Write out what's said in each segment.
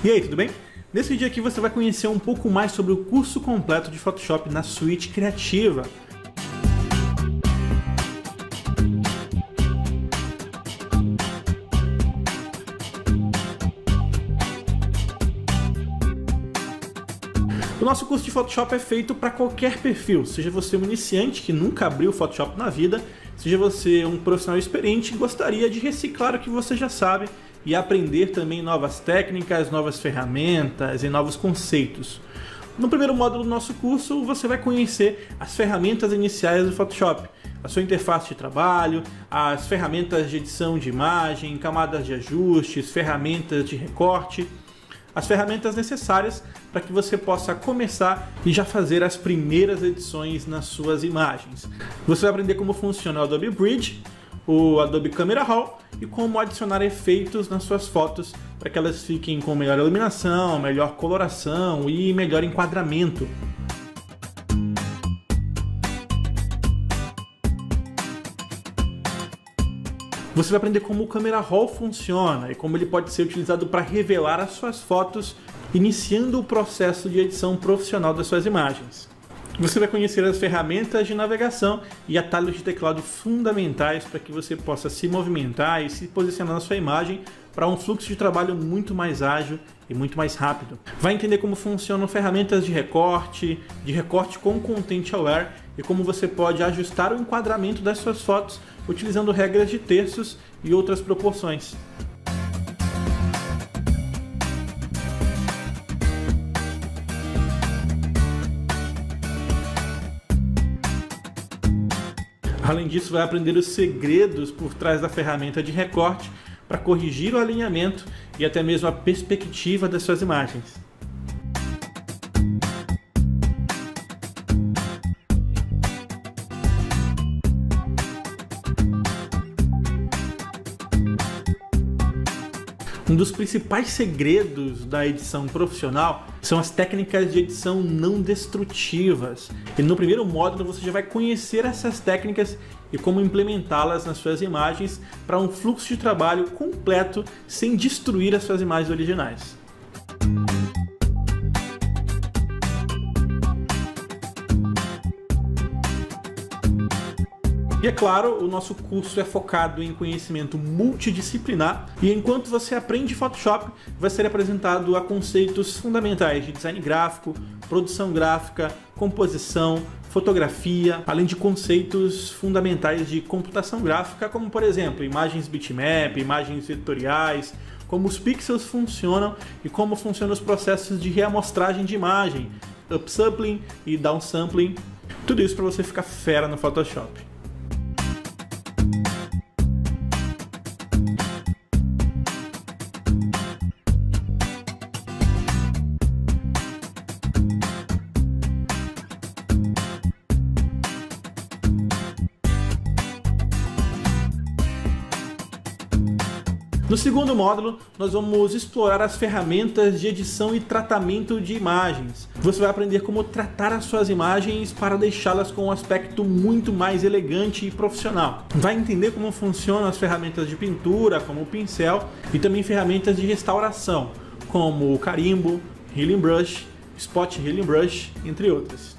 E aí, tudo bem? Nesse vídeo aqui você vai conhecer um pouco mais sobre o curso completo de Photoshop na suíte criativa. O nosso curso de Photoshop é feito para qualquer perfil, seja você um iniciante que nunca abriu Photoshop na vida, seja você um profissional experiente que gostaria de reciclar o que você já sabe e aprender também novas técnicas, novas ferramentas e novos conceitos. No primeiro módulo do nosso curso você vai conhecer as ferramentas iniciais do Photoshop, a sua interface de trabalho, as ferramentas de edição de imagem, camadas de ajustes, ferramentas de recorte, as ferramentas necessárias para que você possa começar e já fazer as primeiras edições nas suas imagens. Você vai aprender como funciona o Adobe Bridge, o Adobe Camera Raw e como adicionar efeitos nas suas fotos para que elas fiquem com melhor iluminação, melhor coloração e melhor enquadramento. Você vai aprender como o Camera Raw funciona e como ele pode ser utilizado para revelar as suas fotos, iniciando o processo de edição profissional das suas imagens. Você vai conhecer as ferramentas de navegação e atalhos de teclado fundamentais para que você possa se movimentar e se posicionar na sua imagem para um fluxo de trabalho muito mais ágil e muito mais rápido. Vai entender como funcionam ferramentas de recorte com Content Aware e como você pode ajustar o enquadramento das suas fotos utilizando regras de terços e outras proporções. Além disso, vai aprender os segredos por trás da ferramenta de recorte para corrigir o alinhamento e até mesmo a perspectiva das suas imagens. Um dos principais segredos da edição profissional são as técnicas de edição não destrutivas. E no primeiro módulo você já vai conhecer essas técnicas e como implementá-las nas suas imagens para um fluxo de trabalho completo sem destruir as suas imagens originais. E é claro, o nosso curso é focado em conhecimento multidisciplinar e enquanto você aprende Photoshop, vai ser apresentado a conceitos fundamentais de design gráfico, produção gráfica, composição, fotografia, além de conceitos fundamentais de computação gráfica, como por exemplo, imagens bitmap, imagens vetoriais, como os pixels funcionam e como funcionam os processos de reamostragem de imagem, upsampling e downsampling, tudo isso para você ficar fera no Photoshop. No segundo módulo, nós vamos explorar as ferramentas de edição e tratamento de imagens. Você vai aprender como tratar as suas imagens para deixá-las com um aspecto muito mais elegante e profissional. Vai entender como funcionam as ferramentas de pintura, como o pincel, e também ferramentas de restauração, como o carimbo, Healing Brush, Spot Healing Brush, entre outras.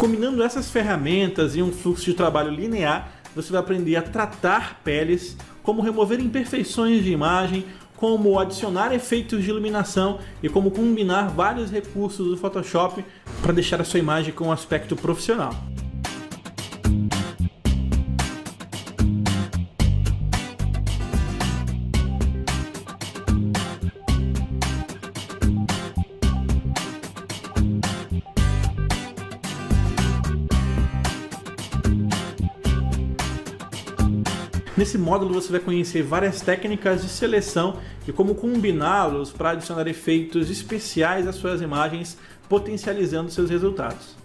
Combinando essas ferramentas em um fluxo de trabalho linear, você vai aprender a tratar peles, como remover imperfeições de imagem, como adicionar efeitos de iluminação e como combinar vários recursos do Photoshop para deixar a sua imagem com um aspecto profissional. Nesse módulo você vai conhecer várias técnicas de seleção e como combiná-los para adicionar efeitos especiais às suas imagens, potencializando seus resultados.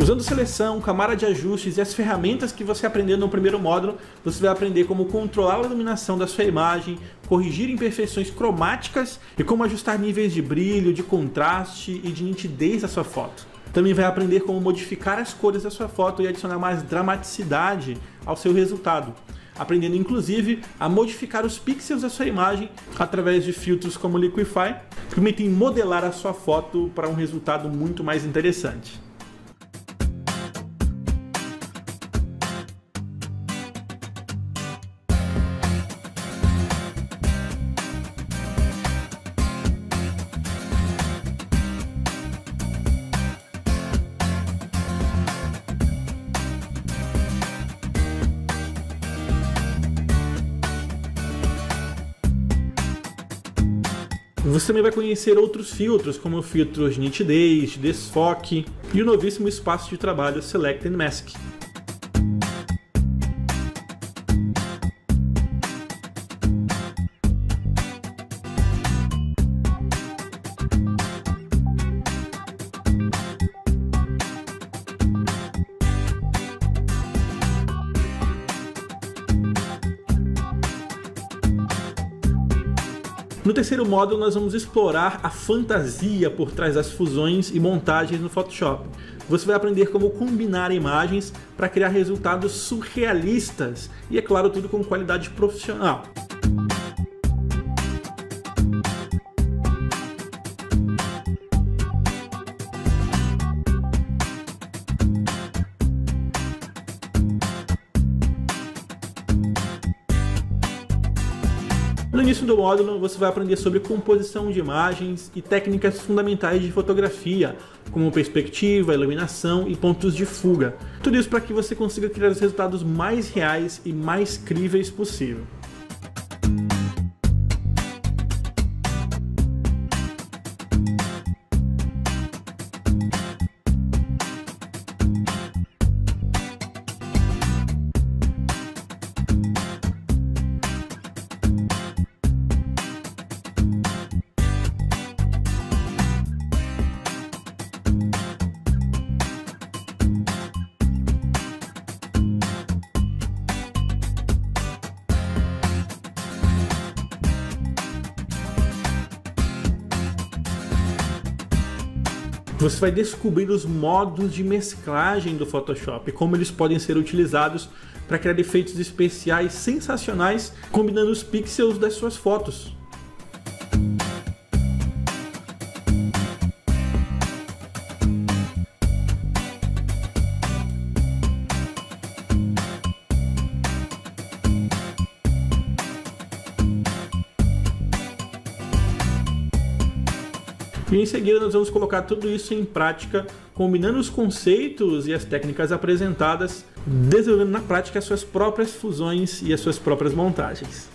Usando seleção, camada de ajustes e as ferramentas que você aprendeu no primeiro módulo, você vai aprender como controlar a iluminação da sua imagem, corrigir imperfeições cromáticas e como ajustar níveis de brilho, de contraste e de nitidez da sua foto. Também vai aprender como modificar as cores da sua foto e adicionar mais dramaticidade ao seu resultado, aprendendo inclusive a modificar os pixels da sua imagem através de filtros como Liquify, que permitem modelar a sua foto para um resultado muito mais interessante. Você também vai conhecer outros filtros, como filtros de nitidez, de desfoque e o novíssimo espaço de trabalho Select and Mask. No terceiro módulo, nós vamos explorar a fantasia por trás das fusões e montagens no Photoshop. Você vai aprender como combinar imagens para criar resultados surrealistas e, é claro, tudo com qualidade profissional. No início do módulo, você vai aprender sobre composição de imagens e técnicas fundamentais de fotografia, como perspectiva, iluminação e pontos de fuga. Tudo isso para que você consiga criar os resultados mais reais e mais críveis possível. Você vai descobrir os modos de mesclagem do Photoshop e como eles podem ser utilizados para criar efeitos especiais sensacionais combinando os pixels das suas fotos. E em seguida nós vamos colocar tudo isso em prática, combinando os conceitos e as técnicas apresentadas, desenvolvendo na prática as suas próprias fusões e as suas próprias montagens.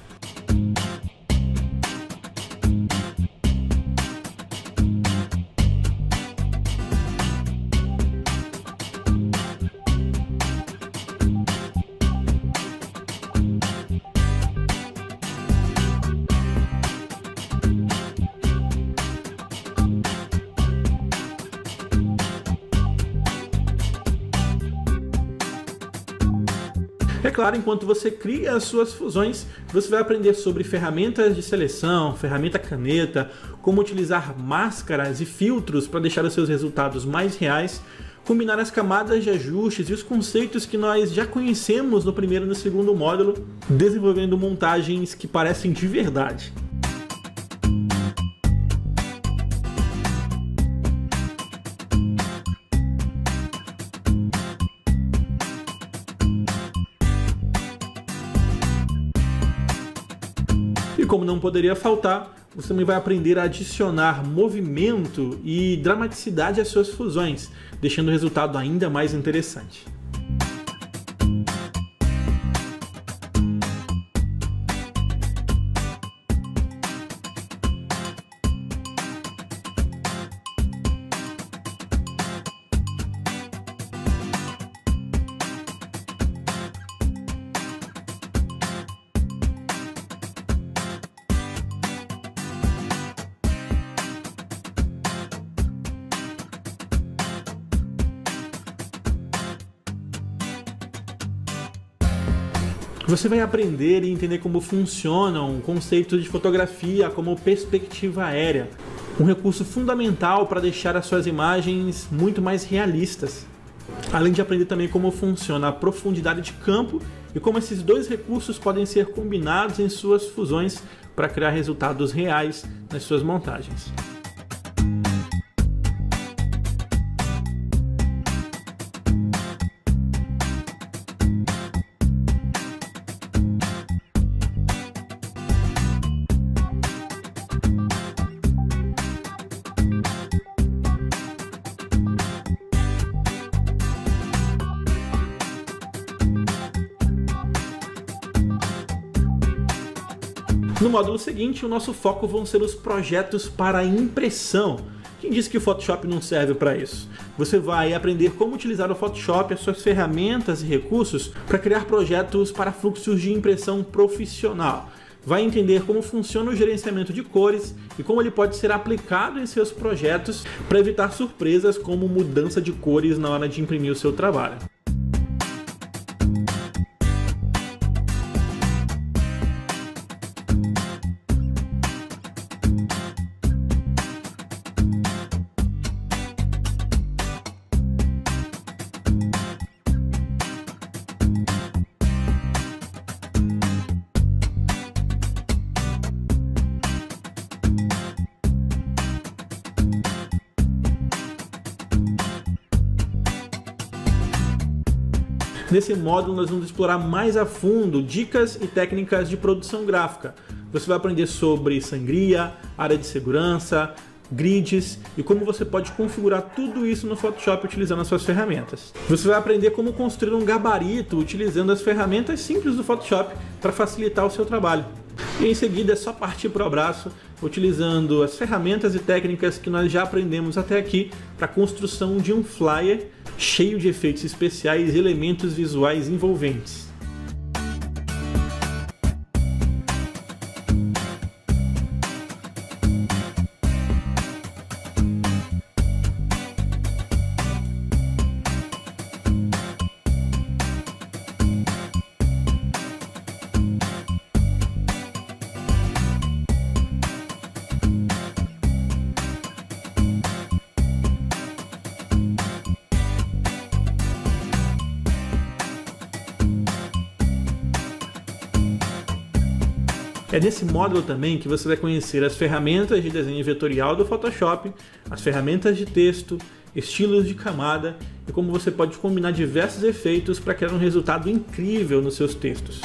É claro, enquanto você cria as suas fusões, você vai aprender sobre ferramentas de seleção, ferramenta caneta, como utilizar máscaras e filtros para deixar os seus resultados mais reais, combinar as camadas de ajustes e os conceitos que nós já conhecemos no primeiro e no segundo módulo, desenvolvendo montagens que parecem de verdade. E como não poderia faltar, você também vai aprender a adicionar movimento e dramaticidade às suas fusões, deixando o resultado ainda mais interessante. Você vai aprender e entender como funcionam conceitos de fotografia como perspectiva aérea, um recurso fundamental para deixar as suas imagens muito mais realistas. Além de aprender também como funciona a profundidade de campo e como esses dois recursos podem ser combinados em suas fusões para criar resultados reais nas suas montagens. No módulo seguinte, o nosso foco vão ser os projetos para impressão. Quem disse que o Photoshop não serve para isso? Você vai aprender como utilizar o Photoshop, as suas ferramentas e recursos para criar projetos para fluxos de impressão profissional. Vai entender como funciona o gerenciamento de cores e como ele pode ser aplicado em seus projetos para evitar surpresas como mudança de cores na hora de imprimir o seu trabalho. Nesse módulo nós vamos explorar mais a fundo dicas e técnicas de produção gráfica. Você vai aprender sobre sangria, área de segurança, grids e como você pode configurar tudo isso no Photoshop utilizando as suas ferramentas. Você vai aprender como construir um gabarito utilizando as ferramentas simples do Photoshop para facilitar o seu trabalho. E em seguida é só partir para o abraço, utilizando as ferramentas e técnicas que nós já aprendemos até aqui para a construção de um flyer cheio de efeitos especiais e elementos visuais envolventes. É nesse módulo também que você vai conhecer as ferramentas de desenho vetorial do Photoshop, as ferramentas de texto, estilos de camada e como você pode combinar diversos efeitos para criar um resultado incrível nos seus textos.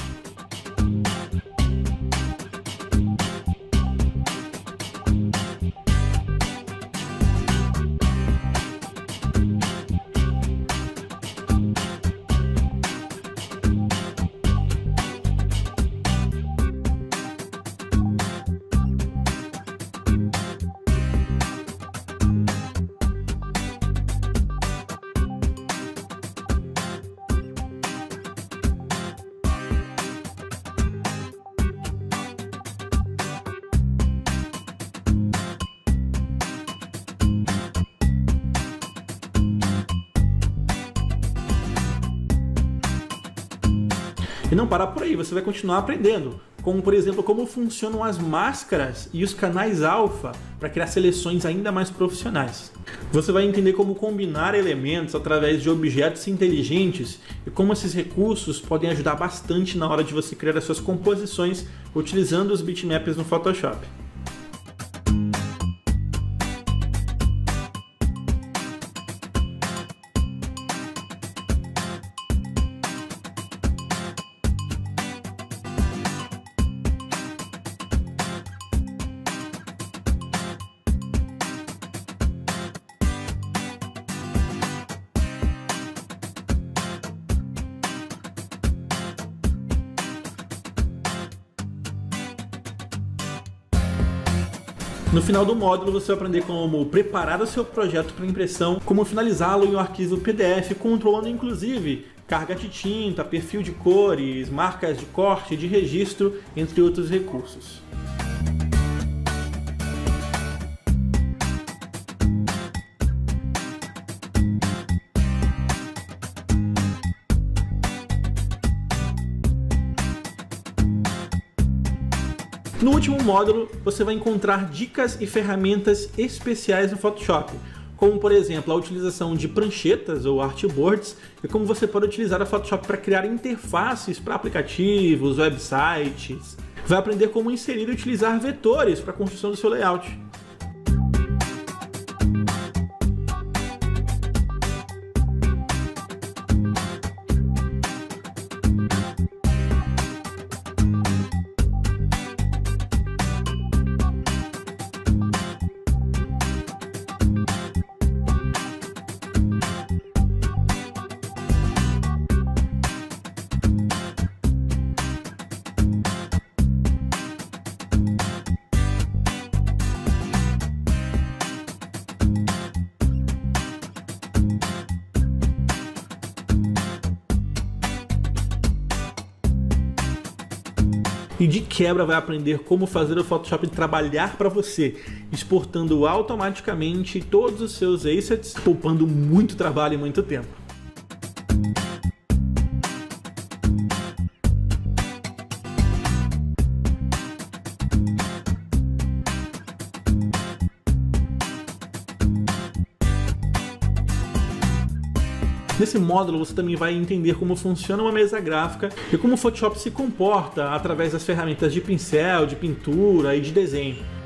E não parar por aí, você vai continuar aprendendo, como por exemplo, como funcionam as máscaras e os canais alfa para criar seleções ainda mais profissionais. Você vai entender como combinar elementos através de objetos inteligentes e como esses recursos podem ajudar bastante na hora de você criar as suas composições utilizando os bitmaps no Photoshop. No final do módulo você vai aprender como preparar o seu projeto para impressão, como finalizá-lo em um arquivo PDF, controlando inclusive carga de tinta, perfil de cores, marcas de corte, de registro, entre outros recursos. No último módulo, você vai encontrar dicas e ferramentas especiais no Photoshop, como por exemplo a utilização de pranchetas ou artboards e como você pode utilizar o Photoshop para criar interfaces para aplicativos, websites. Vai aprender como inserir e utilizar vetores para a construção do seu layout. E de quebra vai aprender como fazer o Photoshop trabalhar para você, exportando automaticamente todos os seus assets, poupando muito trabalho e muito tempo. Nesse módulo você também vai entender como funciona uma mesa gráfica e como o Photoshop se comporta através das ferramentas de pincel, de pintura e de desenho.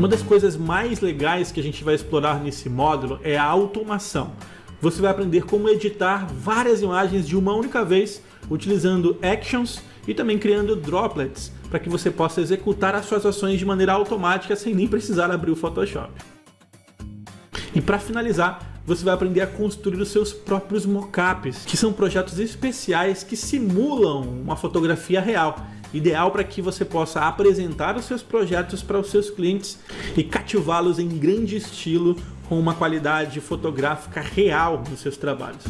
Uma das coisas mais legais que a gente vai explorar nesse módulo é a automação. Você vai aprender como editar várias imagens de uma única vez, utilizando actions e também criando droplets, para que você possa executar as suas ações de maneira automática sem nem precisar abrir o Photoshop. E para finalizar, você vai aprender a construir os seus próprios mockups, que são projetos especiais que simulam uma fotografia real, ideal para que você possa apresentar os seus projetos para os seus clientes e cativá-los em grande estilo com uma qualidade fotográfica real nos seus trabalhos.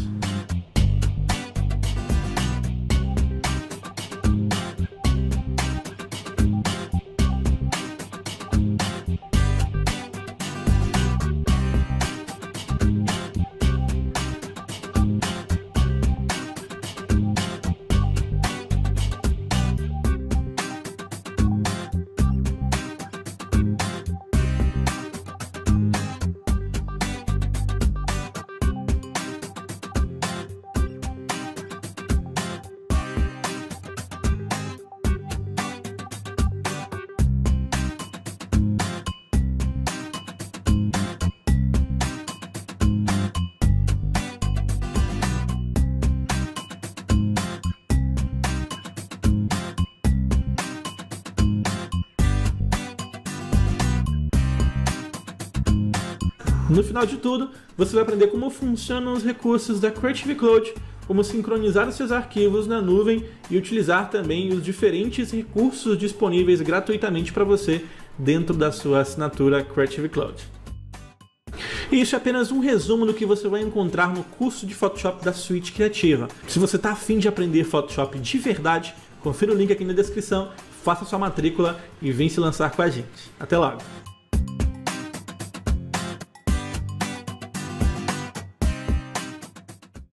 No final de tudo, você vai aprender como funcionam os recursos da Creative Cloud, como sincronizar os seus arquivos na nuvem e utilizar também os diferentes recursos disponíveis gratuitamente para você dentro da sua assinatura Creative Cloud. E isso é apenas um resumo do que você vai encontrar no curso de Photoshop da Suite Criativa. Se você está afim de aprender Photoshop de verdade, confira o link aqui na descrição, faça sua matrícula e vem se lançar com a gente. Até logo!